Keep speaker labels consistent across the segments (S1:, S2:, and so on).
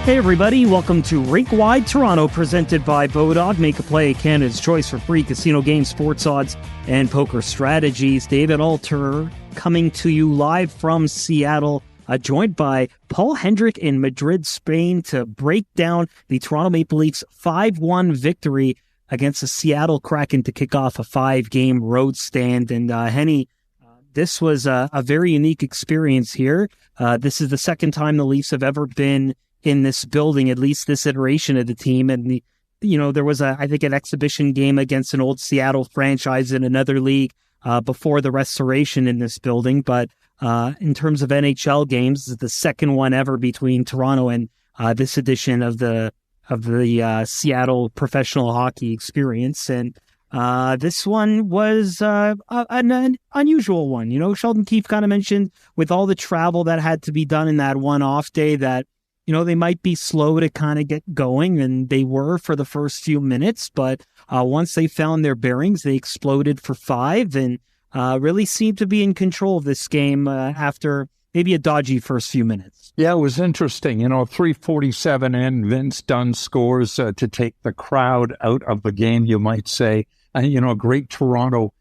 S1: Hey everybody, welcome to Rink-Wide Toronto, presented by Bodog. Make a play, Canada's choice for free casino games, sports odds, and poker strategies. David Alter coming to you live from Seattle, joined by Paul Hendrick in Madrid, Spain, to break down the Toronto Maple Leafs 5-1 victory against the Seattle Kraken to kick off a 5-game road stand. And Henny, this was a very unique experience here. This is the second time the Leafs have ever been in this building, at least this iteration of the team. And, there was, I think, an exhibition game against an old Seattle franchise in another league before the restoration in this building. But in terms of NHL games, this is the second one ever between Toronto and this edition of the Seattle professional hockey experience. And this one was an unusual one. Sheldon Keefe kind of mentioned with all the travel that had to be done in that one off day that, they might be slow to kind of get going, and they were for the first few minutes, but once they found their bearings, they exploded for 5 and really seemed to be in control of this game after maybe a dodgy first few minutes.
S2: Yeah, it was interesting. 3:47 and Vince Dunn scores to take the crowd out of the game, you might say. A great Toronto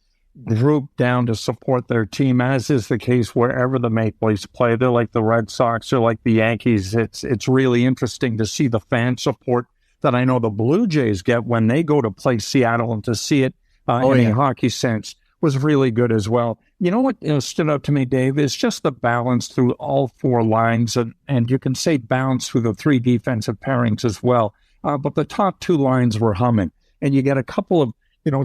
S2: group down to support their team, as is the case wherever the Maple Leafs play. They're like the Red Sox, they're like the Yankees. It's really interesting to see the fan support that I know the Blue Jays get when they go to play Seattle, and to see it in a hockey sense was really good as well. What stood out to me, Dave, is just the balance through all 4 lines, and you can say balance through the 3 defensive pairings as well. But the top 2 lines were humming, and you get a couple of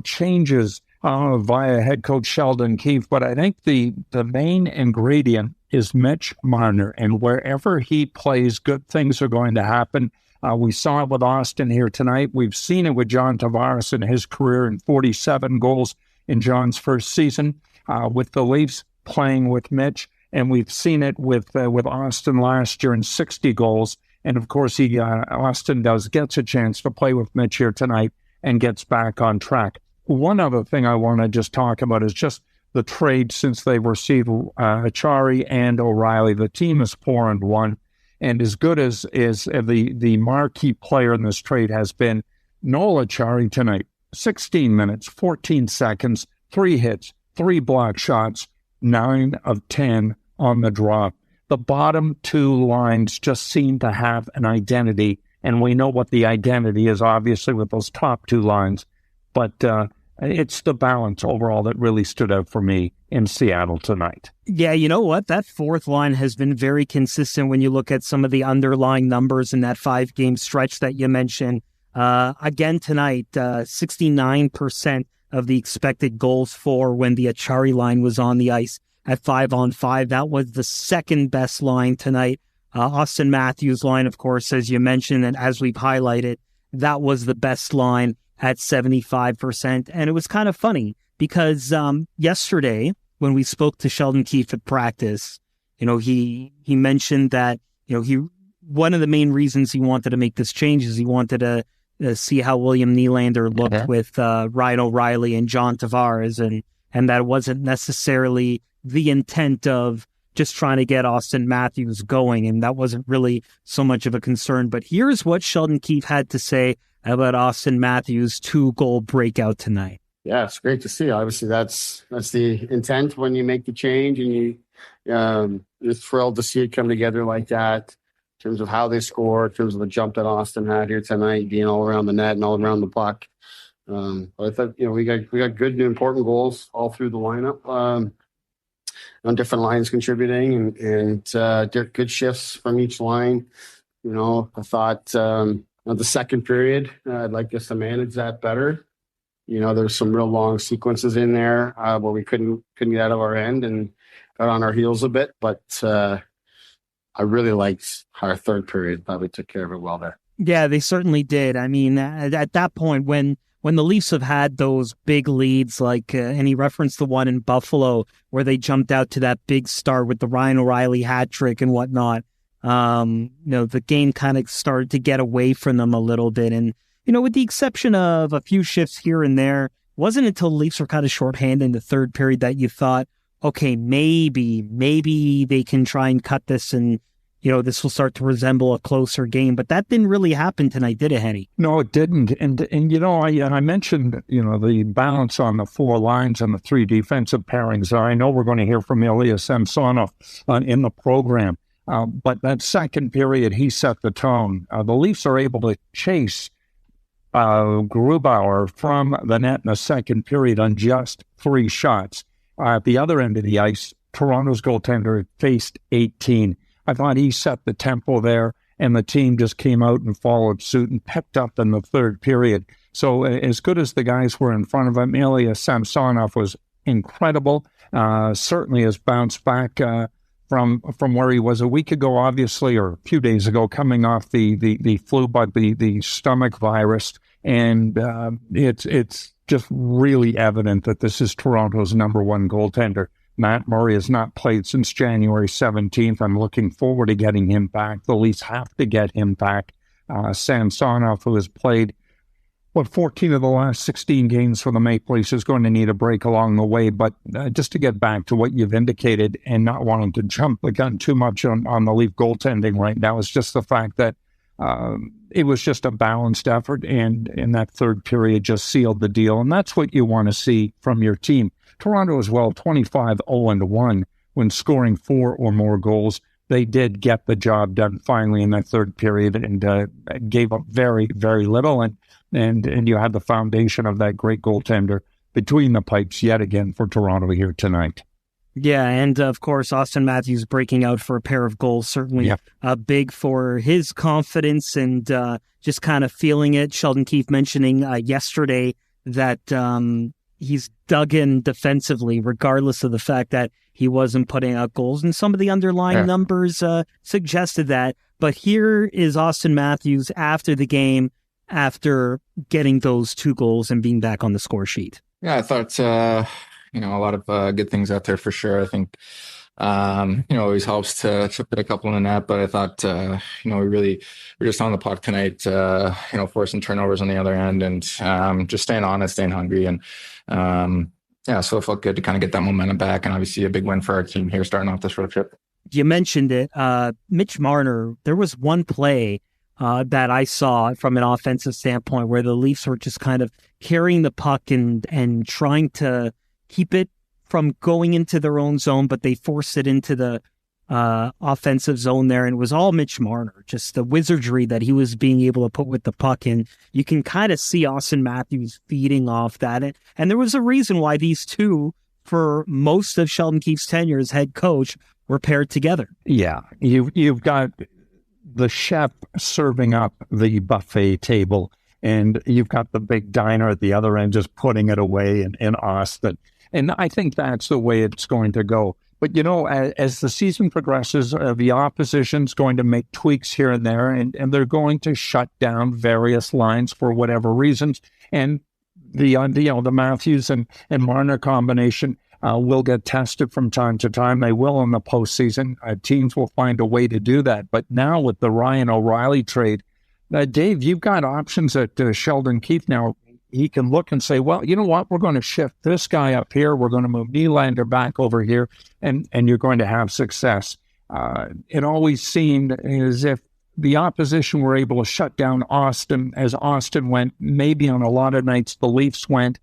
S2: changes via head coach Sheldon Keefe. But I think the main ingredient is Mitch Marner, and wherever he plays, good things are going to happen. We saw it with Auston here tonight. We've seen it with John Tavares in his career, in 47 goals in John's first season with the Leafs playing with Mitch. And we've seen it with Auston last year in 60 goals. And of course, Auston gets a chance to play with Mitch here tonight and gets back on track. One other thing I want to just talk about is just the trade since they received Achari and O'Reilly. The team is 4-1, and as good as the marquee player in this trade has been, Noel Achari tonight, 16 minutes, 14 seconds, 3 hits, 3 block shots, 9 of 10 on the draw. The bottom 2 lines just seem to have an identity, and we know what the identity is, obviously, with those top 2 lines. But it's the balance overall that really stood out for me in Seattle tonight.
S1: Yeah, you know what? That 4th line has been very consistent when you look at some of the underlying numbers in that 5-game stretch that you mentioned. Again tonight, 69% of the expected goals for when the Achari line was on the ice at 5-on-5. That was the second best line tonight. Auston Matthews' line, of course, as you mentioned, and as we've highlighted, that was the best line at 75%. And it was kind of funny because yesterday when we spoke to Sheldon Keefe at practice, he mentioned that, one of the main reasons he wanted to make this change is he wanted to see how William Nylander looked with Ryan O'Reilly and John Tavares, and that wasn't necessarily the intent of just trying to get Auston Matthews going, and that wasn't really so much of a concern. But here's what Sheldon Keefe had to say about Auston Matthews' 2-goal breakout tonight.
S3: Yeah, it's great to see. Obviously, that's the intent when you make the change, and you're thrilled to see it come together like that in terms of how they score, in terms of the jump that Auston had here tonight, being all around the net and all around the puck. But I thought, we got good and important goals all through the lineup, on different lines contributing, and good shifts from each line. I thought the second period, I'd like us to manage that better. There's some real long sequences in there where we couldn't get out of our end and got on our heels a bit. But I really liked our third period. Thought we took care of it well there.
S1: Yeah, they certainly did. I mean, at that point, when the Leafs have had those big leads, like, and he referenced the one in Buffalo where they jumped out to that big start with the Ryan O'Reilly hat trick and whatnot, the game kind of started to get away from them a little bit. And, with the exception of a few shifts here and there, it wasn't until the Leafs were kind of shorthanded in the third period that you thought, okay, maybe they can try and cut this and, this will start to resemble a closer game. But that didn't really happen tonight, did it, Henny?
S2: No, it didn't. And I mentioned, the balance on the four lines and the three defensive pairings. I know we're going to hear from Ilya Samsonov in the program. But that second period, he set the tone. The Leafs are able to chase Grubauer from the net in the second period on just 3 shots. At the other end of the ice, Toronto's goaltender faced 18. I thought he set the tempo there, and the team just came out and followed suit and picked up in the third period. So as good as the guys were in front of him, Ilya Samsonov was incredible. Certainly has bounced back from where he was a week ago, obviously, or a few days ago, coming off the flu bug, the stomach virus. And it's just really evident that this is Toronto's number one goaltender. Matt Murray has not played since January 17th. I'm looking forward to getting him back. The Leafs have to get him back. Samsonov, who has played 14 of the last 16 games for the Maple Leafs, is going to need a break along the way. But just to get back to what you've indicated and not wanting to jump the gun too much on the Leaf goaltending right now, is just the fact that it was just a balanced effort, and in that third period just sealed the deal. And that's what you want to see from your team. Toronto as well, 25-0-1 when scoring 4 or more goals. They did get the job done finally in that third period and gave up very, very little. And you had the foundation of that great goaltender between the pipes yet again for Toronto here tonight.
S1: Yeah, and of course, Auston Matthews breaking out for a pair of goals, certainly big for his confidence and just kind of feeling it. Sheldon Keefe mentioning yesterday that he's dug in defensively, regardless of the fact that he wasn't putting out goals, and some of the underlying numbers suggested that. But here is Auston Matthews after the game, after getting those 2 goals and being back on the score sheet.
S4: Yeah, I thought, a lot of good things out there for sure. I think, always helps to put a couple in the net, but I thought, we're just on the puck tonight, forcing turnovers on the other end and just staying honest, staying hungry. And, so it felt good to kind of get that momentum back, and obviously a big win for our team here starting off this road trip.
S1: You mentioned it. Mitch Marner, there was one play that I saw from an offensive standpoint where the Leafs were just kind of carrying the puck and trying to keep it from going into their own zone, but they forced it into the offensive zone there, and it was all Mitch Marner, just the wizardry that he was being able to put with the puck. And you can kind of see Auston Matthews feeding off that. And there was a reason why these two, for most of Sheldon Keefe's tenure as head coach, were paired together.
S2: Yeah, you've got the chef serving up the buffet table, and you've got the big diner at the other end just putting it away in Austin. And I think that's the way it's going to go. But, as the season progresses, the opposition's going to make tweaks here and there, and they're going to shut down various lines for whatever reasons. And the Matthews and Marner combination will get tested from time to time. They will in the postseason. Teams will find a way to do that. But now with the Ryan O'Reilly trade, Dave, you've got options at Sheldon Keefe now. He can look and say, well, you know what? We're going to shift this guy up here. We're going to move Nylander back over here, and you're going to have success. It always seemed as if the opposition were able to shut down Austin as Austin went. Maybe on a lot of nights the Leafs went.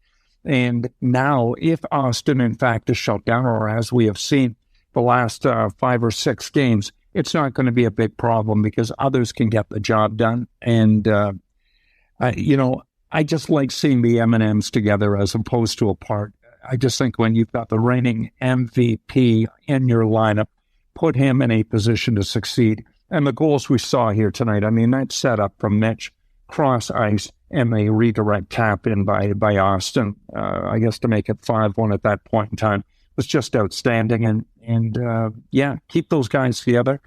S2: And now if Austin, in fact, is shut down, or as we have seen the last 5 or 6 games, it's not going to be a big problem because others can get the job done. And, I just like seeing the M&Ms together as opposed to apart. I just think when you've got the reigning MVP in your lineup, put him in a position to succeed. And the goals we saw here tonight, I mean, that setup from Mitch, cross ice, and a redirect tap in by Austin, I guess to make it 5-1 at that point in time, was just outstanding. And keep those guys together.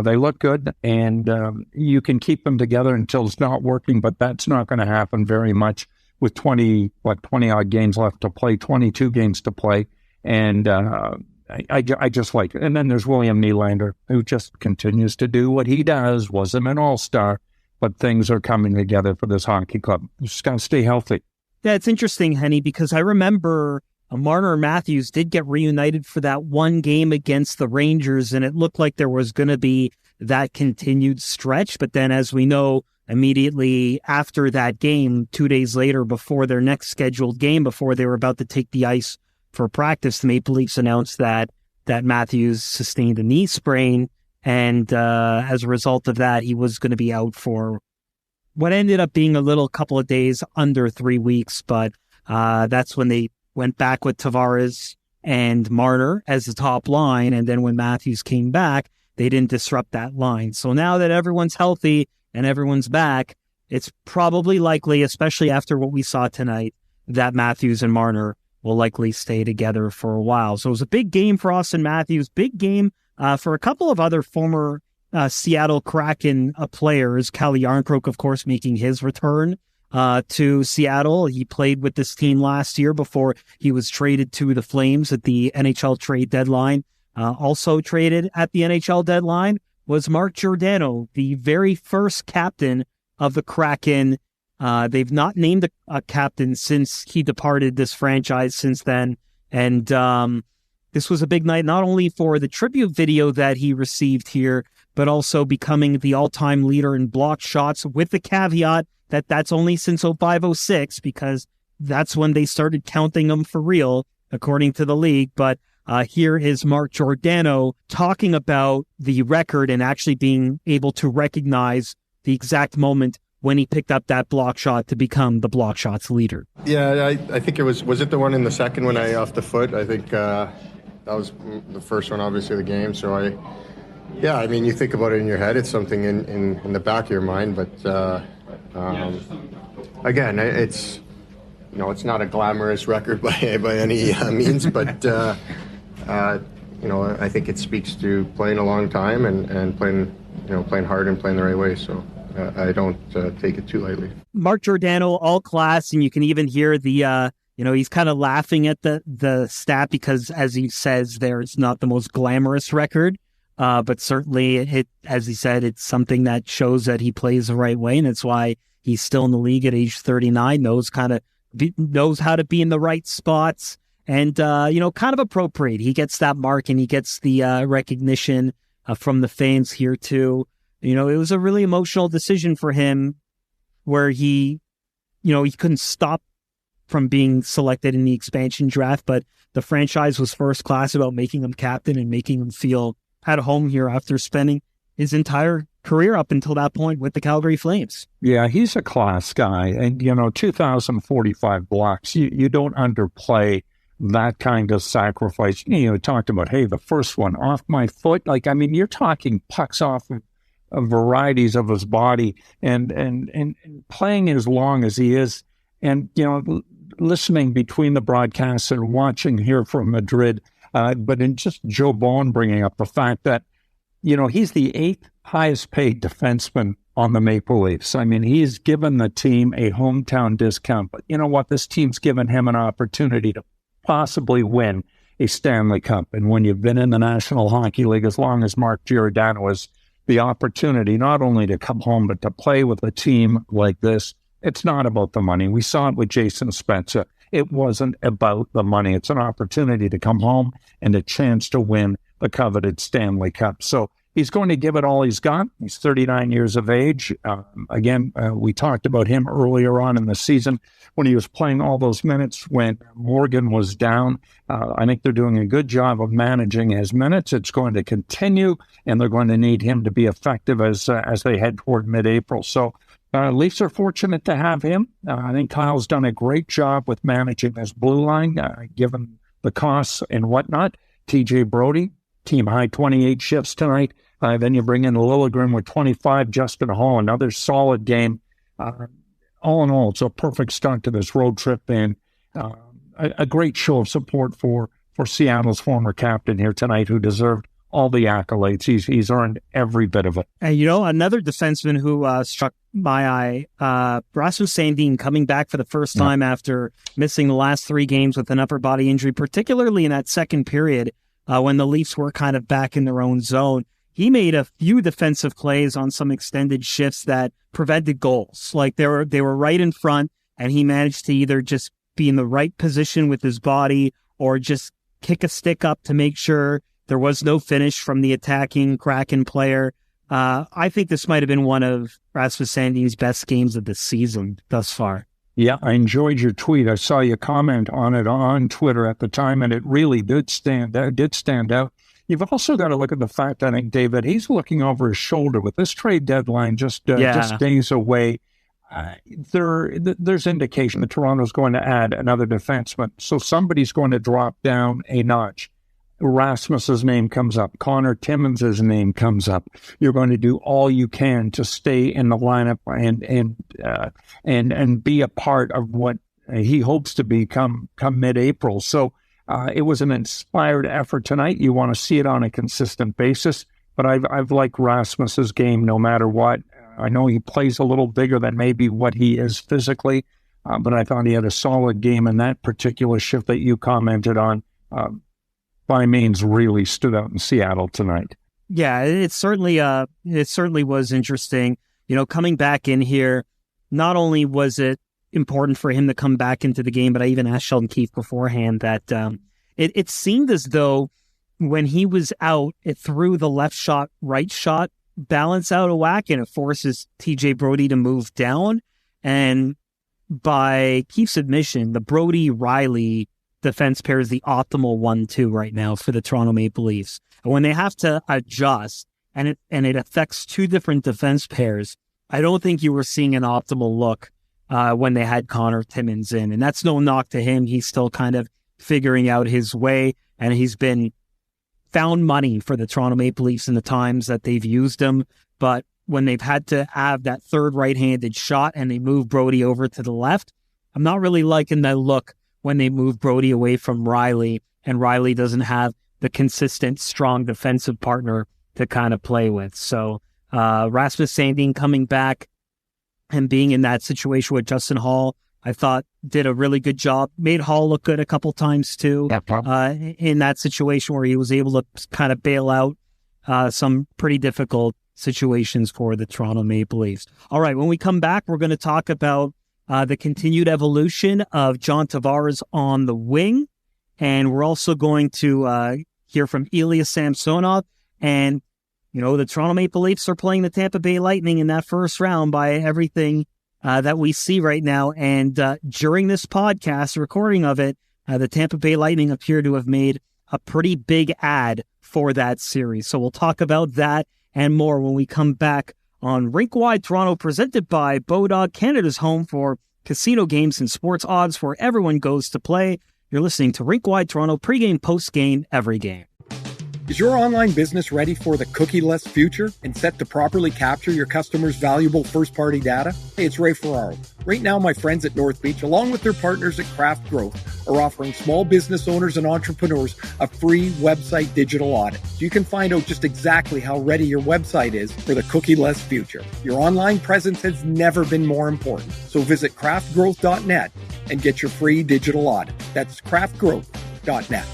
S2: They look good, and you can keep them together until it's not working, but that's not going to happen very much with 20-odd games left to play, 22 games to play. And I just like it. And then there's William Nylander, who just continues to do what he does. Wasn't an all-star, but things are coming together for this hockey club. You just got to stay healthy.
S1: Yeah, it's interesting, Henny, because I remember Marner and Matthews did get reunited for that one game against the Rangers, and it looked like there was going to be that continued stretch. But then, as we know, immediately after that game, 2 days later, before their next scheduled game, before they were about to take the ice for practice, the Maple Leafs announced that Matthews sustained a knee sprain. And as a result of that, he was going to be out for what ended up being a couple of days, under 3 weeks. But that's when they went back with Tavares and Marner as the top line. And then when Matthews came back, they didn't disrupt that line. So now that everyone's healthy and everyone's back, it's probably likely, especially after what we saw tonight, that Matthews and Marner will likely stay together for a while. So it was a big game for Auston Matthews, big game for a couple of other former Seattle Kraken players. Calle Jarnkrok, of course, making his return to Seattle. He played with this team last year before he was traded to the Flames at the NHL trade deadline. Also traded at the NHL deadline was Mark Giordano, the very first captain of the Kraken. They've not named a captain since he departed this franchise since then. And this was a big night, not only for the tribute video that he received here, but also becoming the all-time leader in blocked shots, with the caveat that that's only since 05-06, because that's when they started counting them for real, according to the league. But here is Mark Giordano talking about the record and actually being able to recognize the exact moment when he picked up that block shot to become the block shots leader.
S5: Yeah, I think it was it the one in the second when I off the foot? I think that was the first one, obviously, of the game. So I mean, you think about it in your head, it's something in the back of your mind, but again, it's not a glamorous record by any means, but I think it speaks to playing a long time and playing hard and playing the right way. So I don't take it too lightly.
S1: Mark Giordano, all class, and you can even hear the he's kind of laughing at the stat because, as he says there, it's not the most glamorous record. But certainly, as he said, it's something that shows that he plays the right way, and it's why he's still in the league at age 39, knows how to be in the right spots, and, kind of appropriate. He gets that mark, and he gets the recognition from the fans here, too. It was a really emotional decision for him where he couldn't stop from being selected in the expansion draft, but the franchise was first class about making him captain and making him feel at home here after spending his entire career up until that point with the Calgary Flames.
S2: Yeah, he's a class guy. And, 2,045 blocks, you don't underplay that kind of sacrifice. You talked about, hey, the first one off my foot. You're talking pucks off of varieties of his body and playing as long as he is. And, listening between the broadcasts and watching here from Madrid, but in just Joe Bowen bringing up the fact that, he's the 8th highest paid defenseman on the Maple Leafs. He's given the team a hometown discount, but you know what? This team's given him an opportunity to possibly win a Stanley Cup. And when you've been in the National Hockey League as long as Mark Giordano has, the opportunity not only to come home, but to play with a team like this, it's not about the money. We saw it with Jason Spezza. It wasn't about the money. It's an opportunity to come home and a chance to win the coveted Stanley Cup. So he's going to give it all he's got. He's 39 years of age. We talked about him earlier on in the season when he was playing all those minutes when Morgan was down. I think they're doing a good job of managing his minutes. It's going to continue, and they're going to need him to be effective as they head toward mid-April. So Leafs are fortunate to have him. I think Kyle's done a great job with managing his blue line, given the costs and whatnot. TJ Brody, team high 28 shifts tonight. Then you bring in Liljegren with 25, Justin Hall, another solid game. All in all, it's a perfect start to this road trip, and a great show of support for Seattle's former captain here tonight, who deserved all the accolades. He's earned every bit of it.
S1: And another defenseman who struck my eye, Rasmus Sandin, coming back for the first time after missing the last 3 games with an upper body injury, particularly in that second period when the Leafs were kind of back in their own zone. He made a few defensive plays on some extended shifts that prevented goals. Like they were right in front, and he managed to either just be in the right position with his body or just kick a stick up to make sure there was no finish from the attacking Kraken player. I think this might have been one of Rasmus Sandin's best games of the season thus far.
S2: Yeah, I enjoyed your tweet. I saw you comment on it on Twitter at the time, and it really did stand out. You've also got to look at the fact, I think, David, he's looking over his shoulder with this trade deadline just days away. There's indication that Toronto's going to add another defenseman, so somebody's going to drop down a notch. Rasmus's name comes up. Connor Timmins' name comes up. You're going to do all you can to stay in the lineup and be a part of what he hopes to become come mid-April. So it was an inspired effort tonight. You want to see it on a consistent basis. But I've liked Rasmus's game no matter what. I know he plays a little bigger than maybe what he is physically, but I thought he had a solid game in that particular shift that you commented on. By means really stood out in Seattle tonight.
S1: Yeah, it certainly was interesting. Coming back in here, not only was it important for him to come back into the game, but I even asked Sheldon Keefe beforehand that it seemed as though when he was out, it threw the left shot, right shot balance out of whack, and it forces TJ Brodie to move down. And by Keefe's admission, the Brodie-Riley defense pair is the optimal 1-2 right now for the Toronto Maple Leafs. And when they have to adjust and it affects two different defense pairs, I don't think you were seeing an optimal look when they had Connor Timmins in. And that's no knock to him. He's still kind of figuring out his way, and he's been found money for the Toronto Maple Leafs in the times that they've used him. But when they've had to have that third right-handed shot and they move Brodie over to the left, I'm not really liking that look when they move Brodie away from Riley, and Riley doesn't have the consistent, strong defensive partner to kind of play with. So Rasmus Sandin coming back and being in that situation with Justin Hall, I thought did a really good job. Made Hall look good a couple times too in that situation where he was able to kind of bail out some pretty difficult situations for the Toronto Maple Leafs. All right, when we come back, we're going to talk about the continued evolution of John Tavares on the wing. And we're also going to hear from Ilya Samsonov. And, the Toronto Maple Leafs are playing the Tampa Bay Lightning in that first round by everything that we see right now. And during this podcast, recording of it, the Tampa Bay Lightning appear to have made a pretty big ad for that series. So we'll talk about that and more when we come back on Rink-Wide Toronto, presented by Bodog, Canada's home for casino games and sports odds where everyone goes to play. You're listening to Rink-Wide Toronto, pregame, postgame, every game.
S6: Is your online business ready for the cookie-less future and set to properly capture your customers' valuable first-party data? Hey, it's Ray Ferraro. Right now, my friends at North Beach, along with their partners at Craft Growth, are offering small business owners and entrepreneurs a free website digital audit. So you can find out just exactly how ready your website is for the cookie-less future. Your online presence has never been more important. So visit craftgrowth.net and get your free digital audit. That's craftgrowth.net.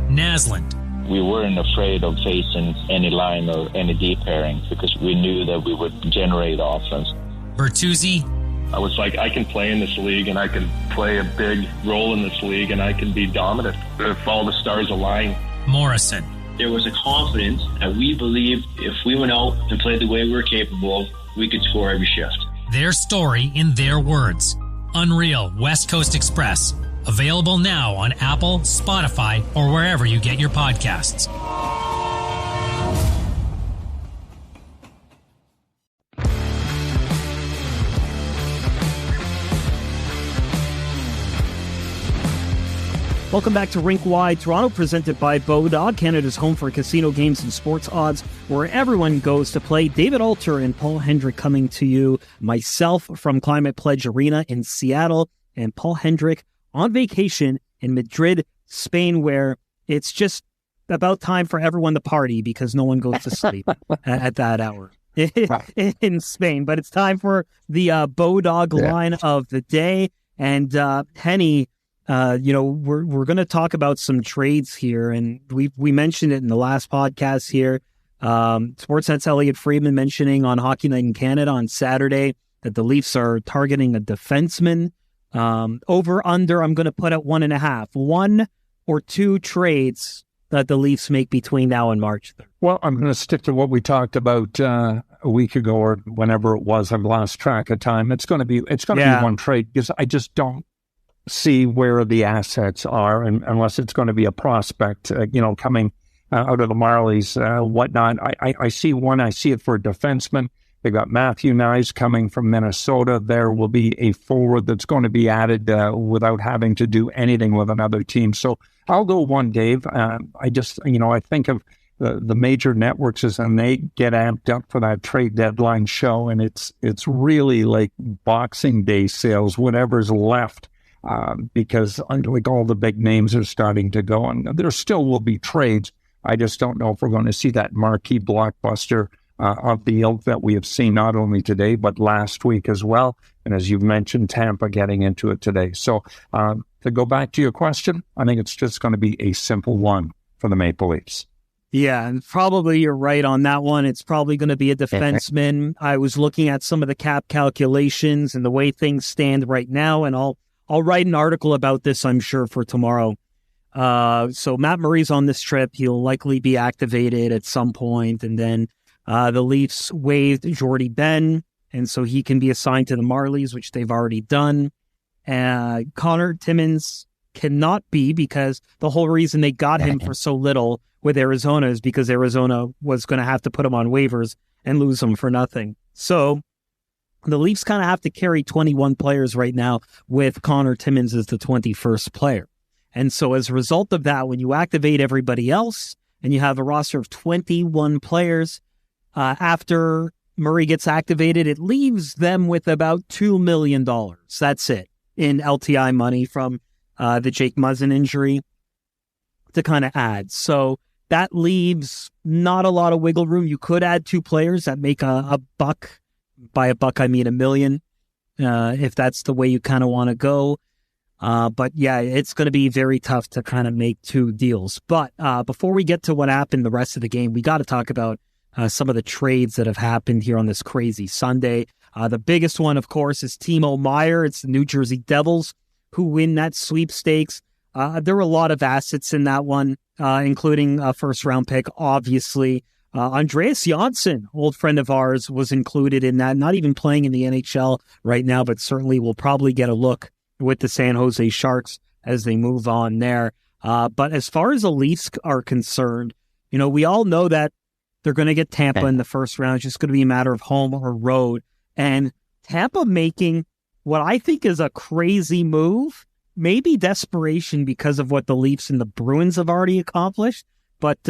S7: Naslund.
S8: We weren't afraid of facing any line or any deep pairing because we knew that we would generate offense.
S7: Bertuzzi.
S9: I was like, I can play in this league and I can play a big role in this league and I can be dominant if all the stars align.
S7: Morrison.
S10: There was a confidence that we believed if we went out and played the way we were capable of, we could score every shift.
S7: Their story in their words. Unreal West Coast Express. Available now on Apple, Spotify, or wherever you get your podcasts.
S1: Welcome back to Rink-Wide Toronto, presented by Bodog, Canada's home for casino games and sports odds, where everyone goes to play. David Alter and Paul Hendrick coming to you, myself from Climate Pledge Arena in Seattle, and Paul Hendrick on vacation in Madrid, Spain, where it's just about time for everyone to party because no one goes to sleep at that hour in Spain. But it's time for the Bodog line of the day. And Henny, we're going to talk about some trades here, and we mentioned it in the last podcast here. Sportsnet's Elliot Friedman mentioning on Hockey Night in Canada on Saturday that the Leafs are targeting a defenseman Over under, I'm going to put at 1.5. 1 or 2 trades that the Leafs make between now and March 3rd.
S2: Well, I'm going to stick to what we talked about a week ago or whenever it was. I've lost track of time. It's going to be one trade because I just don't see where the assets are, and unless it's going to be a prospect, coming out of the Marlies, whatnot. I see one. I see it for a defenseman. They got Matthews coming from Minnesota. There will be a forward that's going to be added without having to do anything with another team. So I'll go one, Dave. I think of the major networks and they get amped up for that trade deadline show, and it's really like Boxing Day sales, whatever's left, because like all the big names are starting to go, and there still will be trades. I just don't know if we're going to see that marquee blockbuster of the ilk that we have seen not only today, but last week as well. And as you've mentioned, Tampa getting into it today. So to go back to your question, I think it's just going to be a simple one for the Maple Leafs.
S1: Yeah, and probably you're right on that one. It's probably going to be a defenseman. I was looking at some of the cap calculations and the way things stand right now, and I'll write an article about this, I'm sure, for tomorrow. So Matt Murray's on this trip. He'll likely be activated at some point, and then the Leafs waived Jordy Ben, and so he can be assigned to the Marlies, which they've already done. Connor Timmins cannot be, because the whole reason they got him for so little with Arizona is because Arizona was going to have to put him on waivers and lose him for nothing. So the Leafs kind of have to carry 21 players right now with Connor Timmins as the 21st player. And so as a result of that, when you activate everybody else and you have a roster of 21 players, after Murray gets activated, it leaves them with about $2 million. That's it, in LTI money from the Jake Muzzin injury to kind of add. So that leaves not a lot of wiggle room. You could add 2 players that make a buck. By a buck, I mean $1 million, if that's the way you kind of want to go. But yeah, it's going to be very tough to kind of make 2 deals. But before we get to what happened the rest of the game, we got to talk about some of the trades that have happened here on this crazy Sunday. The biggest one, of course, is Timo Meier. It's the New Jersey Devils who win that sweepstakes. There were a lot of assets in that one, including a first-round pick, obviously. Andreas Janssen, old friend of ours, was included in that, not even playing in the NHL right now, but certainly will probably get a look with the San Jose Sharks as they move on there. But as far as the Leafs are concerned, we all know that they're going to get Tampa in the first round. It's just going to be a matter of home or road. And Tampa making what I think is a crazy move, maybe desperation because of what the Leafs and the Bruins have already accomplished. But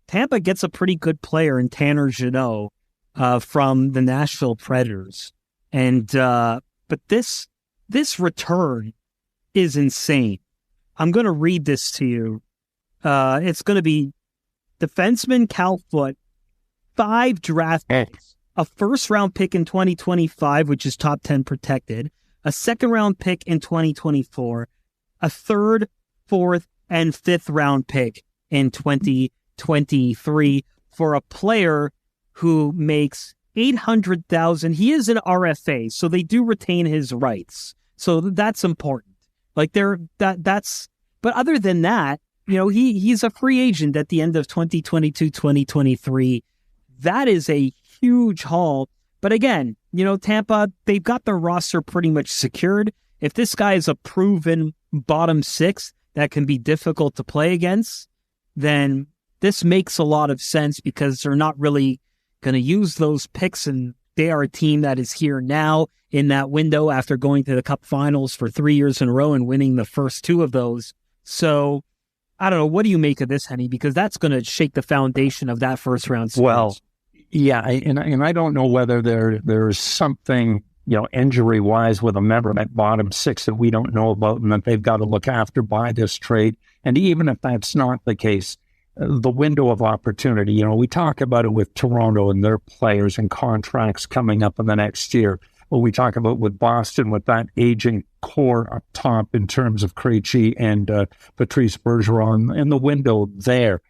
S1: Tampa gets a pretty good player in Tanner Jeannot from the Nashville Predators. And but this return is insane. I'm going to read this to you. It's going to be defenseman Cal Foote, 5 draft picks, a first-round pick in 2025, which is top 10 protected, a second-round pick in 2024, a third, fourth, and 5th-round pick in 2023 for a player who makes $800,000. He is an RFA, so they do retain his rights. So that's important. But other than that, he's a free agent at the end of 2022, 2023. That is a huge haul. But again, Tampa, they've got their roster pretty much secured. If this guy is a proven bottom 6 that can be difficult to play against, then this makes a lot of sense because they're not really going to use those picks, and they are a team that is here now in that window after going to the Cup Finals for 3 years in a row and winning the first 2 of those. So I don't know. What do you make of this, Henny? Because that's going to shake the foundation of that first round series.
S2: Well, yeah, and I don't know whether there's something, injury-wise with a member of that bottom 6 that we don't know about and that they've got to look after by this trade. And even if that's not the case, the window of opportunity, we talk about it with Toronto and their players and contracts coming up in the next year. Well, we talk about with Boston, with that aging core up top in terms of Krejci and Patrice Bergeron and the window there.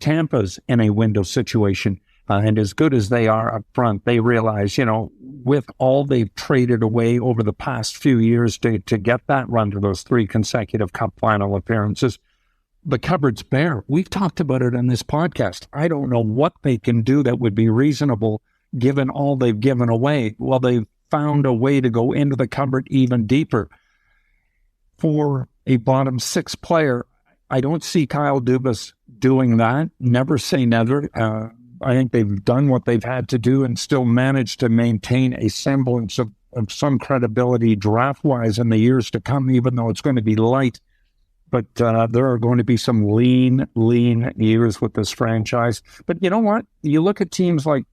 S2: Tampa's in a window situation. And as good as they are up front, they realize, with all they've traded away over the past few years to get that run to those 3 consecutive Cup final appearances, the cupboard's bare. We've talked about it on this podcast. I don't know what they can do that would be reasonable given all they've given away. Well, they've found a way to go into the cupboard even deeper. For a bottom 6 player, I don't see Kyle Dubas doing that. Never say never. I think they've done what they've had to do and still managed to maintain a semblance of some credibility draft-wise in the years to come, even though it's going to be light. But there are going to be some lean years with this franchise. But you know what? You look at teams like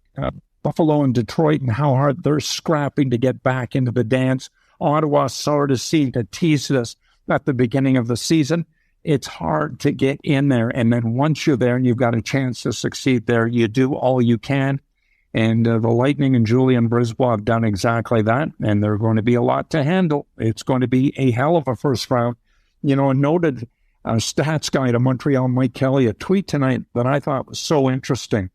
S2: Buffalo and Detroit and how hard they're scrapping to get back into the dance. Ottawa sort of seemed to tease us at the beginning of the season. It's hard to get in there. And then once you're there and you've got a chance to succeed there, you do all you can. And the Lightning and Julian Brisbois have done exactly that. And they're going to be a lot to handle. It's going to be a hell of a first round. A noted stats guy to Montreal, Mike Kelly, a tweet tonight that I thought was so interesting,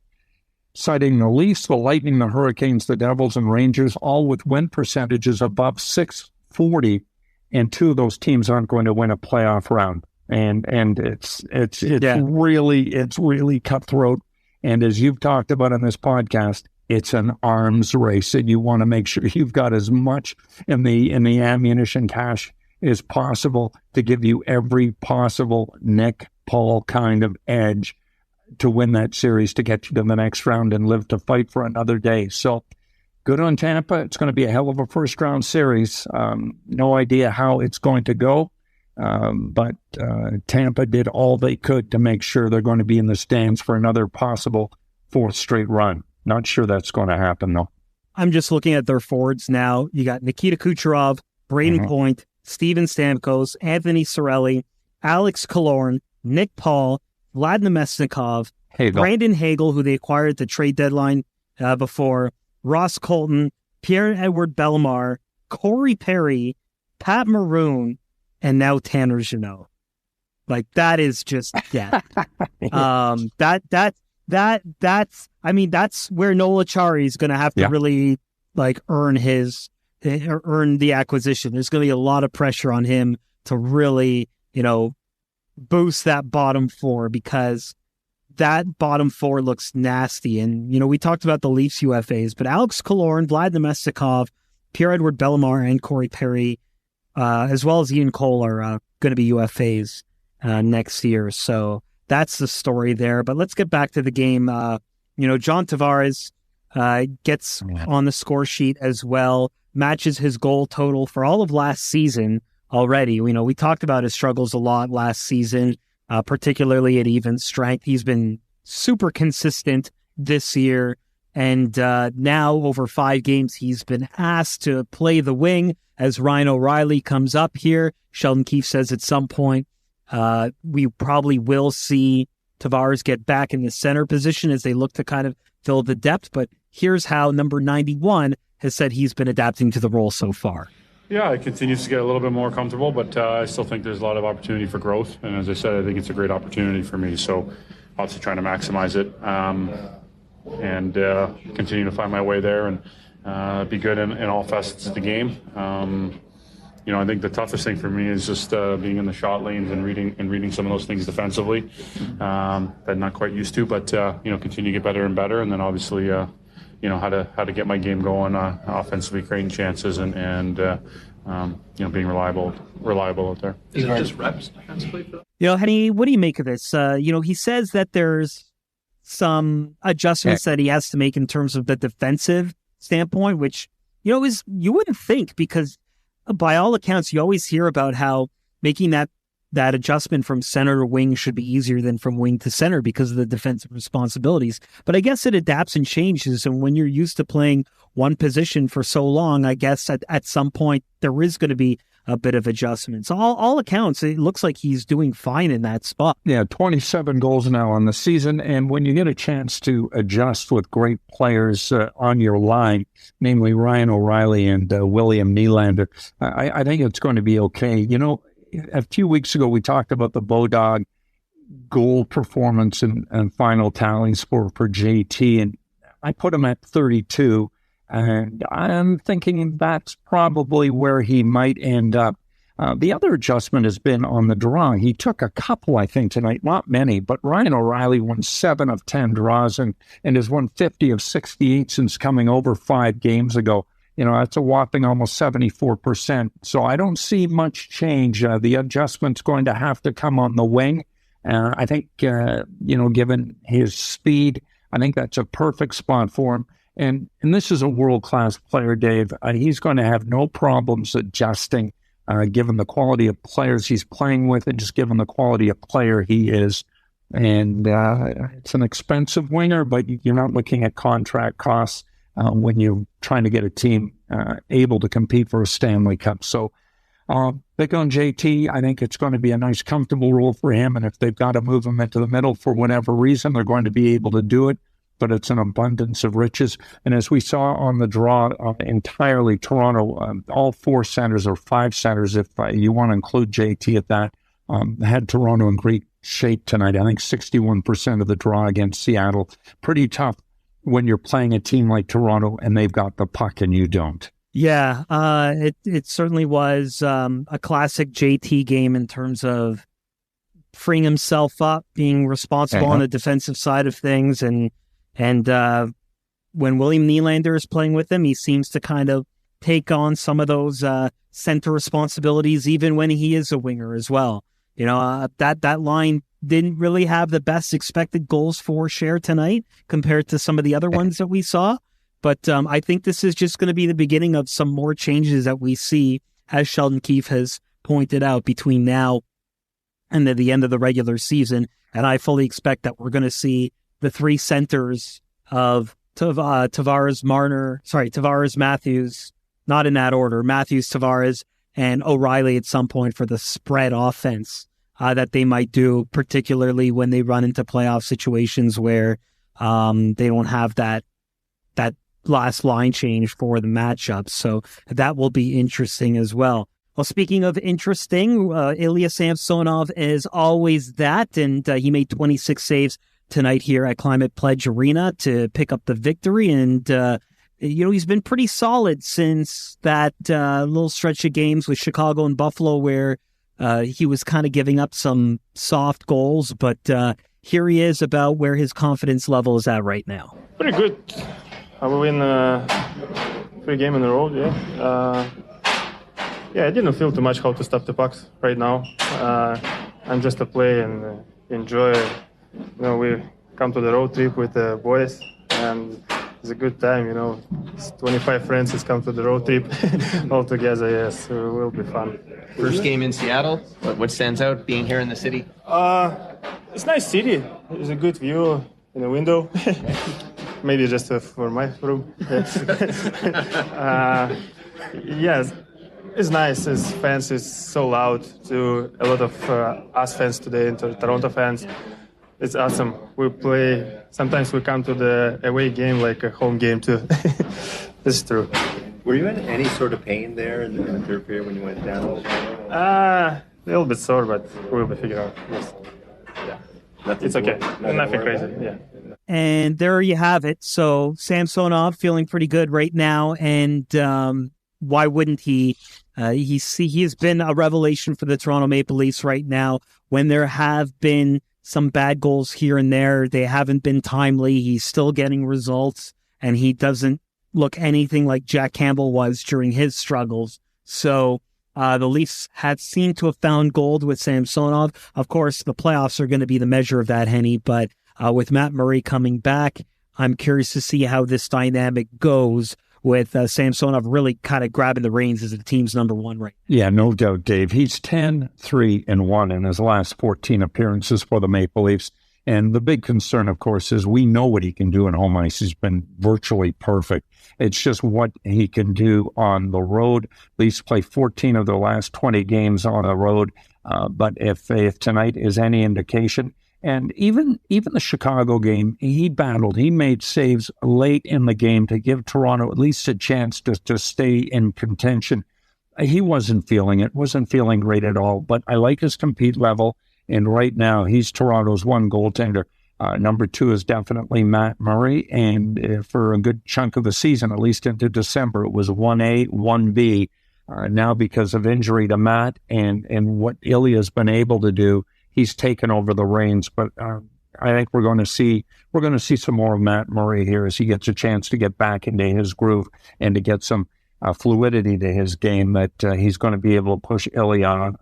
S2: citing the Leafs, the Lightning, the Hurricanes, the Devils, and Rangers, all with win percentages above 640, and 2 of those teams aren't going to win a playoff round. And it's really cutthroat. And as you've talked about on this podcast, it's an arms race, and you want to make sure you've got as much in the ammunition cache as possible to give you every possible Nick Paul kind of edge to win that series, to get you to the next round and live to fight for another day. So good on Tampa. It's going to be a hell of a first round series. No idea how it's going to go. But Tampa did all they could to make sure they're going to be in the stands for another possible 4th straight run. Not sure that's going to happen, though.
S1: I'm just looking at their forwards now. You got Nikita Kucherov, Braden Point, Steven Stamkos, Anthony Cirelli, Alex Killorn, Nick Paul, Vlad Namestnikov, Brandon Hagel, who they acquired at the trade deadline before, Ross Colton, Pierre-Edouard Bellemare, Corey Perry, Pat Maroon, and now Tanner Jeannot. Like, that is just death. That's where Noel Acciari is going to have to really earn the acquisition. There's going to be a lot of pressure on him to really, boost that bottom 4, because that bottom 4 looks nasty. And, we talked about the Leafs UFAs, but Alex Killorn, Vlad Namestnikov, Pierre-Edouard Bellemare, and Corey Perry, as well as Ian Cole, are going to be UFAs next year. So that's the story there. But let's get back to the game. John Tavares gets on the score sheet as well, matches his goal total for all of last season already. We talked about his struggles a lot last season, particularly at even strength. He's been super consistent this year. And now over 5 games, he's been asked to play the wing as Ryan O'Reilly comes up here. Sheldon Keefe says at some point we probably will see Tavares get back in the center position as they look to kind of fill the depth. But here's how number 91 has said he's been adapting to the role so far.
S11: Yeah, it continues to get a little bit more comfortable, but I still think there's a lot of opportunity for growth. And as I said, I think it's a great opportunity for me. So obviously trying to maximize it and continue to find my way there and be good in all facets of the game. I think the toughest thing for me is just being in the shot lanes and reading some of those things defensively that I'm not quite used to, but continue to get better and better. And then obviously, how to get my game going offensively, creating chances and being reliable out there.
S12: Is it just reps defensively?
S1: Henny, what do you make of this? He says that there's some adjustments that he has to make in terms of the defensive standpoint, which, is you wouldn't think, because by all accounts, you always hear about how making that adjustment from center to wing should be easier than from wing to center because of the defensive responsibilities. But I guess it adapts and changes. And when you're used to playing one position for so long, I guess at some point there is going to be a bit of adjustments. So all accounts, it looks like he's doing fine in that spot.
S2: Yeah, 27 goals now on the season. And when you get a chance to adjust with great players on your line, namely Ryan O'Reilly and William Nylander, I think it's going to be okay. A few weeks ago, we talked about the Bodog goal performance and final tallies for JT. And I put him at 32, and I'm thinking that's probably where he might end up. The other adjustment has been on the draw. He took a couple, I think, tonight, not many, but Ryan O'Reilly won 7 of 10 draws and has won 50 of 68 since coming over 5 games ago. That's a whopping almost 74%. So I don't see much change. The adjustment's going to have to come on the wing. I think, given his speed, I think that's a perfect spot for him. And this is a world-class player, Dave. He's going to have no problems adjusting, given the quality of players he's playing with and just given the quality of player he is. And it's an expensive winger, but you're not looking at contract costs when you're trying to get a team able to compete for a Stanley Cup. So big on JT. I think it's going to be a nice, comfortable role for him. And if they've got to move him into the middle for whatever reason, they're going to be able to do it. But it's an abundance of riches. And as we saw on the draw, entirely Toronto, all 4 centers or 5 centers, if you want to include JT at that, had Toronto in great shape tonight. I think 61% of the draw against Seattle. Pretty tough when you're playing a team like Toronto and they've got the puck and you don't.
S1: Yeah, it certainly was a classic JT game in terms of freeing himself up, being responsible on the defensive side of things, and when William Nylander is playing with him, he seems to kind of take on some of those center responsibilities, even when he is a winger as well. That line didn't really have the best expected goals for share tonight compared to some of the other ones that we saw. But I think this is just going to be the beginning of some more changes that we see, as Sheldon Keefe has pointed out, between now and the end of the regular season. And I fully expect that we're going to see the 3 centers of Tavares, Matthews, not in that order, Matthews, Tavares, and O'Reilly at some point for the spread offense that they might do, particularly when they run into playoff situations where they don't have that last line change for the matchup. So that will be interesting as well. Well, speaking of interesting, Ilya Samsonov is always that, and he made 26 saves tonight here at Climate Pledge Arena to pick up the victory. And, he's been pretty solid since that little stretch of games with Chicago and Buffalo where he was kind of giving up some soft goals. But here he is about where his confidence level is at right now.
S13: Pretty good. I will win 3 games in a row, yeah. I didn't feel too much how to stop the pucks right now. I'm just a play and enjoy. We come to the road trip with the boys, and it's a good time. It's 25 friends has come to the road trip all together. Yes, so it will be fun.
S14: First game in Seattle. What stands out being here in the city?
S13: It's a nice city. There's a good view in the window. Maybe just for my room. Yes, it's nice. It's fans is so loud to a lot of us fans today and to Toronto fans. It's awesome. We play. Sometimes we come to the away game like a home game too. It's true.
S15: Were you in any sort of pain there in the third period when you went down?
S13: A little bit sore, but we'll be figured out. Yes. Yeah. It's okay. Nothing crazy. Yeah.
S1: And there you have it. So Samsonov feeling pretty good right now, and why wouldn't he? He has been a revelation for the Toronto Maple Leafs right now. When there have been some bad goals here and there, they haven't been timely. He's still getting results, and he doesn't look anything like Jack Campbell was during his struggles. So the Leafs had seemed to have found gold with Samsonov. Of course, the playoffs are going to be the measure of that, Henny, but with Matt Murray coming back, I'm curious to see how this dynamic goes with Samsonov really kind of grabbing the reins as the team's number 1 right now.
S2: Yeah, no doubt, Dave. He's 10-3-1 in his last 14 appearances for the Maple Leafs. And the big concern, of course, is we know what he can do in home ice. He's been virtually perfect. It's just what he can do on the road. Leafs play 14 of their last 20 games on the road. But if tonight is any indication, and even the Chicago game, he battled. He made saves late in the game to give Toronto at least a chance to stay in contention. He wasn't feeling great at all, but I like his compete level. And right now, he's Toronto's 1 goaltender. Number 2 is definitely Matt Murray. And for a good chunk of the season, at least into December, it was 1A, 1B. Now, because of injury to Matt and what Ilya's been able to do, he's taken over the reins. But I think we're going to see some more of Matt Murray here as he gets a chance to get back into his groove and to get some fluidity to his game, that he's going to be able to push Ilya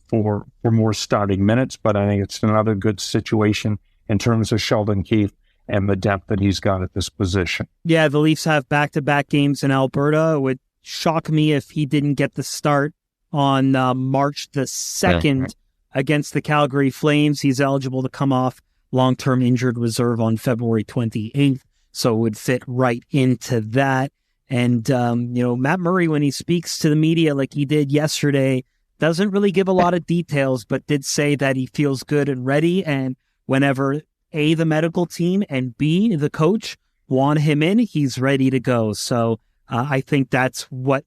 S2: for more starting minutes. But I think it's another good situation in terms of Sheldon Keefe and the depth that he's got at this position.
S1: Yeah, the Leafs have back-to-back games in Alberta. It would shock me if he didn't get the start on March the 2nd against the Calgary Flames. He's eligible to come off long-term injured reserve on February 28th, so it would fit right into that. And, Matt Murray, when he speaks to the media like he did yesterday, doesn't really give a lot of details, but did say that he feels good and ready. And whenever A, the medical team, and B, the coach want him in, he's ready to go. So I think that's what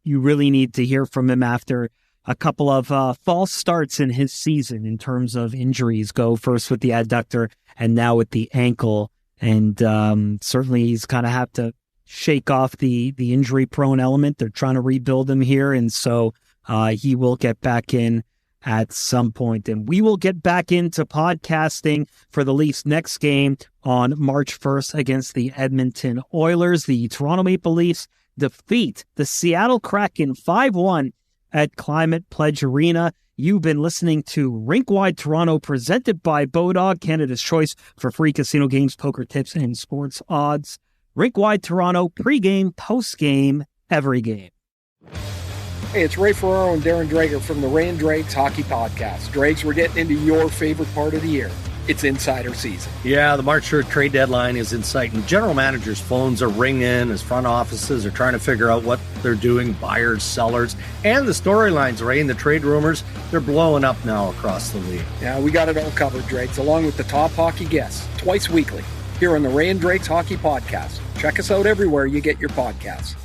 S1: you really need to hear from him after a couple of false starts in his season in terms of injuries. Go first with the adductor and now with the ankle. And certainly he's kind of have to shake off the injury-prone element. They're trying to rebuild him here, and so he will get back in at some point. And we will get back into podcasting for the Leafs' next game on March 1st against the Edmonton Oilers. The Toronto Maple Leafs defeat the Seattle Kraken 5-1 at Climate Pledge Arena. You've been listening to Rink-Wide Toronto, presented by Bodog, Canada's choice for free casino games, poker tips, and sports odds. Rink-Wide Toronto, pregame, postgame, every game.
S6: Hey, it's Ray Ferraro and Darren Drager from the Ray and Dregs Hockey Podcast. Dregs, we're getting into your favorite part of the year. It's insider season.
S16: Yeah, the March 3rd trade deadline is in sight, and general managers' phones are ringing as front offices are trying to figure out what they're doing, buyers, sellers, and the storylines, Ray, and the trade rumors, they're blowing up now across the league.
S6: Yeah, we got it all covered, Dregs, along with the top hockey guests, twice weekly, here on the Ray and Dregs Hockey Podcast. Check us out everywhere you get your podcasts.